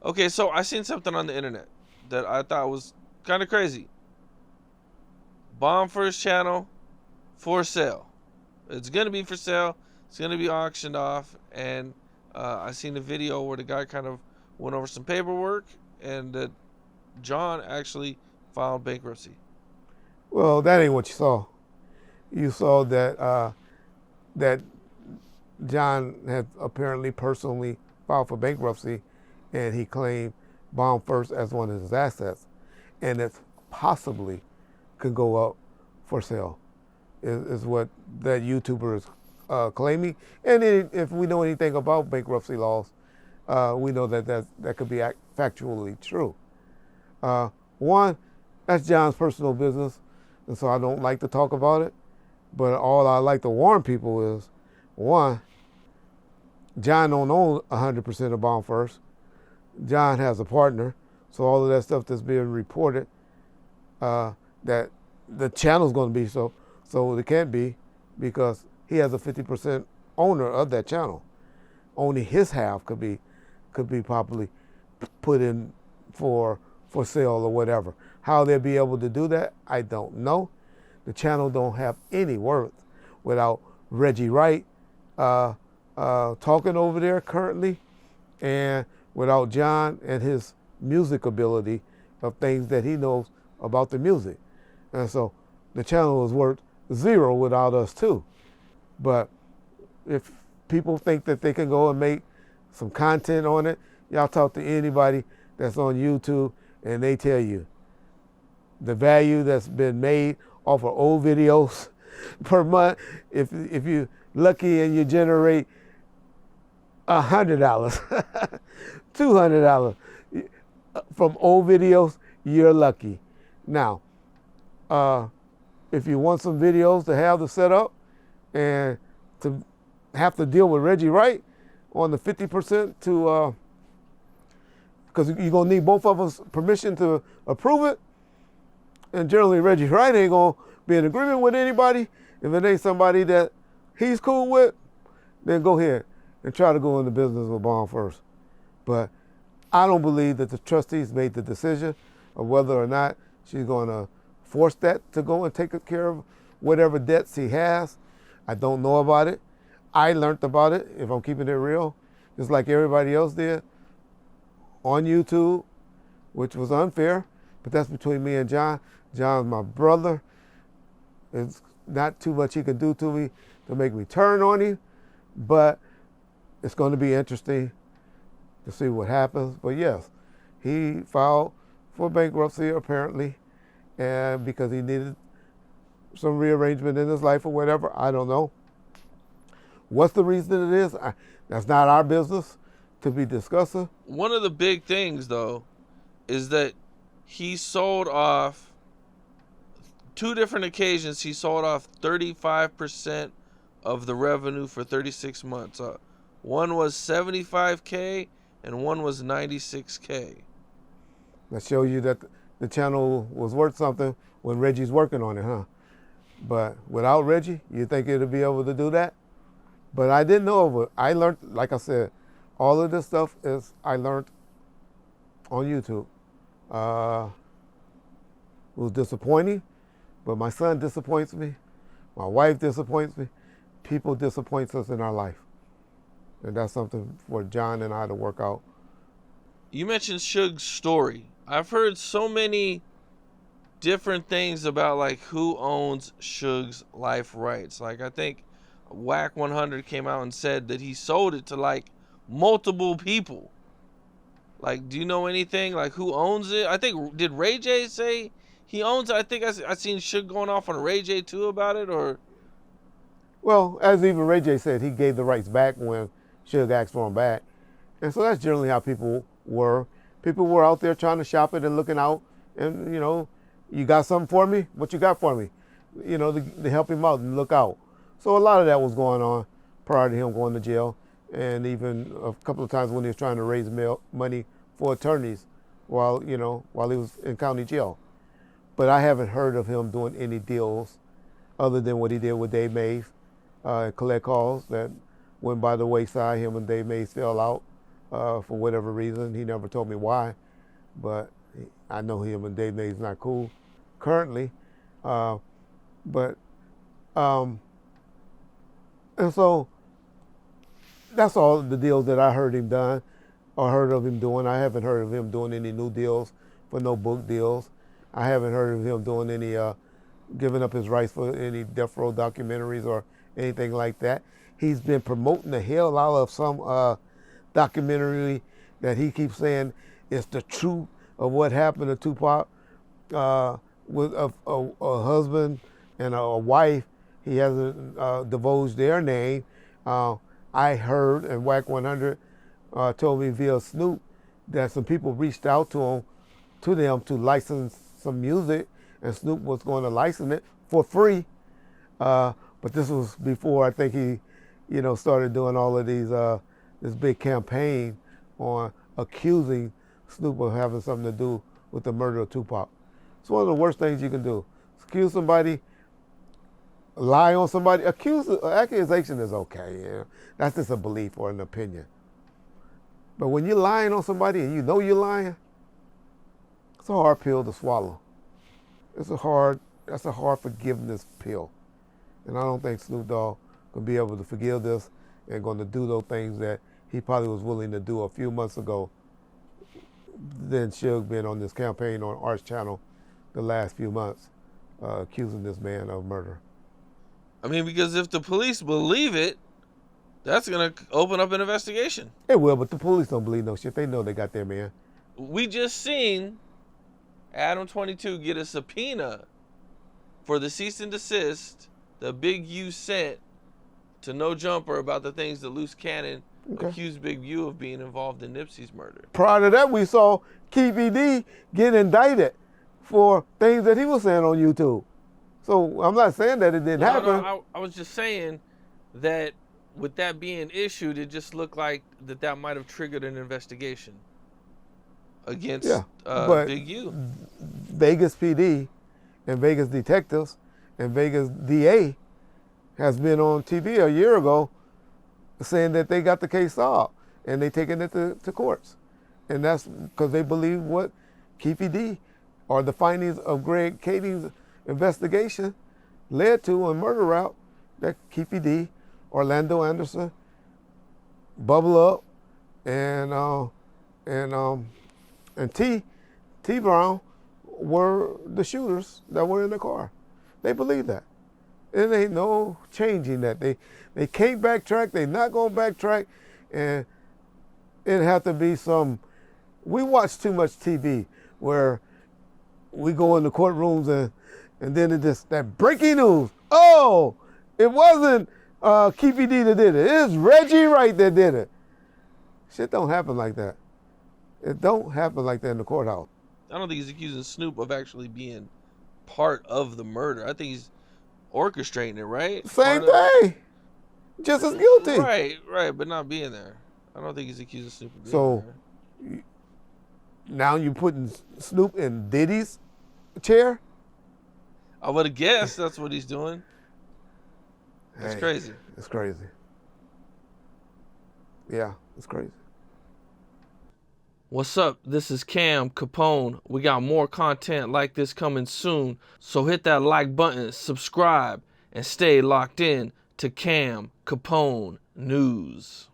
Okay, so I seen something on the internet that I thought was kind of crazy. Bomb1st channel for sale. It's gonna be for sale. It's gonna be auctioned off, and I seen a video where the guy kind of went over some paperwork, and that John actually filed bankruptcy. Well, that ain't what you saw. You saw that that John had apparently personally filed for bankruptcy, and he claimed Bomb1st as one of his assets, and it possibly could go up for sale. Is what that YouTuber is claiming. And if we know anything about bankruptcy laws, we know that could be factually true. Uh, one, that's John's personal business, and so I don't like to talk about it. But all I like to warn people is, one, John don't own 100% of Bomb1st. John has a partner, so all of that stuff that's being reported, that the channel's going to be so it can't be, because he has a 50% owner of that channel. Only his half could be properly put in for sale or whatever. How they'll be able to do that, I don't know. The channel don't have any worth without Reggie Wright talking over there currently, and without John and his music ability of things that he knows about the music. And so the channel is worth zero without us too. But if people think that they can go and make some content on it, y'all talk to anybody that's on YouTube and they tell you the value that's been made off of old videos per month. If you're lucky and you generate $100, $200 from old videos, you're lucky. Now, if you want some videos to have the setup and to have to deal with Reggie Wright on the 50% to, because you're gonna need both of us permission to approve it, and generally Reggie Wright ain't gonna be in agreement with anybody. If it ain't somebody that he's cool with, then go ahead and try to go into business with Bomb1st. But I don't believe that the trustees made the decision of whether or not she's gonna force that to go and take care of whatever debts he has. I don't know about it. I learned about it, if I'm keeping it real, just like everybody else did, on YouTube, which was unfair, but that's between me and John. John's my brother. It's not too much he can do to me to make me turn on him, but it's going to be interesting to see what happens. But yes, he filed for bankruptcy apparently, and because he needed some rearrangement in his life or whatever, I don't know. What's the reason it is? That's not our business to be discussing. One of the big things, though, is that he sold off two different occasions. He sold off 35% of the revenue for 36 months. One was 75K and one was 96K. That shows you that the channel was worth something when Reggie's working on it, huh? But without Reggie, you think it'd be able to do that? But I didn't know of it. I learned, like I said, all of this stuff is I learned on YouTube. It was disappointing, but my son disappoints me. My wife disappoints me. People disappoint us in our life. And that's something for John and I to work out. You mentioned Suge's story. I've heard so many different things about like who owns Suge's life rights. Like I think Whack 100 came out and said that he sold it to like multiple people. Like, do you know anything like who owns it? I think did Ray J say he owns it? I think I seen Suge going off on Ray J too about it. Or Well, as even Ray J said, he gave the rights back when Suge asked for them back. And so that's generally how people were. People were out there trying to shop it and looking out. And, you got something for me? What you got for me? To help him out and look out. So a lot of that was going on prior to him going to jail. And even a couple of times when he was trying to raise money for attorneys while he was in county jail. But I haven't heard of him doing any deals other than what he did with Dave Mays, collect calls that went by the wayside. Him and Dave Mays fell out. for whatever reason. He never told me why, but I know him and Dave Nade's not cool currently. But and so that's all the deals that I heard him done or heard of him doing. I haven't heard of him doing any new deals for no book deals. I haven't heard of him doing any giving up his rights for any death row documentaries or anything like that. He's been promoting the hell out of some documentary that he keeps saying is the truth of what happened to Tupac with a husband and a wife. He hasn't divulged their name. I heard, and Whack 100 told me via Snoop that some people reached out to them to license some music, and Snoop was going to license it for free. But this was before I think he, started doing all of these this big campaign on accusing Snoop of having something to do with the murder of Tupac. It's one of the worst things you can do. Accuse somebody, lie on somebody. Accusation is okay. That's just a belief or an opinion. But when you're lying on somebody and you know you're lying, it's a hard pill to swallow. That's a hard forgiveness pill. And I don't think Snoop Dogg can be able to forgive this and going to do those things that he probably was willing to do a few months ago than Suge been on this campaign on Arts Channel the last few months, accusing this man of murder. I mean, because if the police believe it, that's going to open up an investigation. It will, but the police don't believe no shit. They know they got their man. We just seen Adam 22 get a subpoena for the cease and desist that Big U sent to No Jumper about the things that Loose Cannon accused Big U of being involved in Nipsey's murder. Prior to that, we saw Keefy D get indicted for things that he was saying on YouTube. So I'm not saying that it didn't happen. No, I was just saying that with that being issued, it just looked like that might have triggered an investigation against Big U. Vegas PD and Vegas detectives and Vegas DA has been on TV a year ago saying that they got the case solved and they taking it to courts. And that's because they believe what Keefy D or the findings of Greg Kading's investigation led to on Murder Route, that Keefy D, Orlando Anderson, Bubble Up, and T Brown were the shooters that were in the car. They believe that. And ain't no changing that. They can't backtrack. They not gonna backtrack, and it have to be some. We watch too much TV where we go in the courtrooms and then it just that breaking news. Oh, it wasn't Keefy D that did it. It's Reggie Wright that did it. Shit don't happen like that. It don't happen like that in the courthouse. I don't think he's accusing Snoop of actually being part of the murder. I think he's orchestrating it, right? Same thing. Just as guilty. Right, but not being there. I don't think he's accusing Snoop of being there. Now you putting Snoop in Diddy's chair? I would have guessed that's what he's doing. That's crazy. It's crazy. Yeah, it's crazy. What's up? This is Cam Capone. We got more content like this coming soon, so hit that like button, subscribe, and stay locked in to Cam Capone News.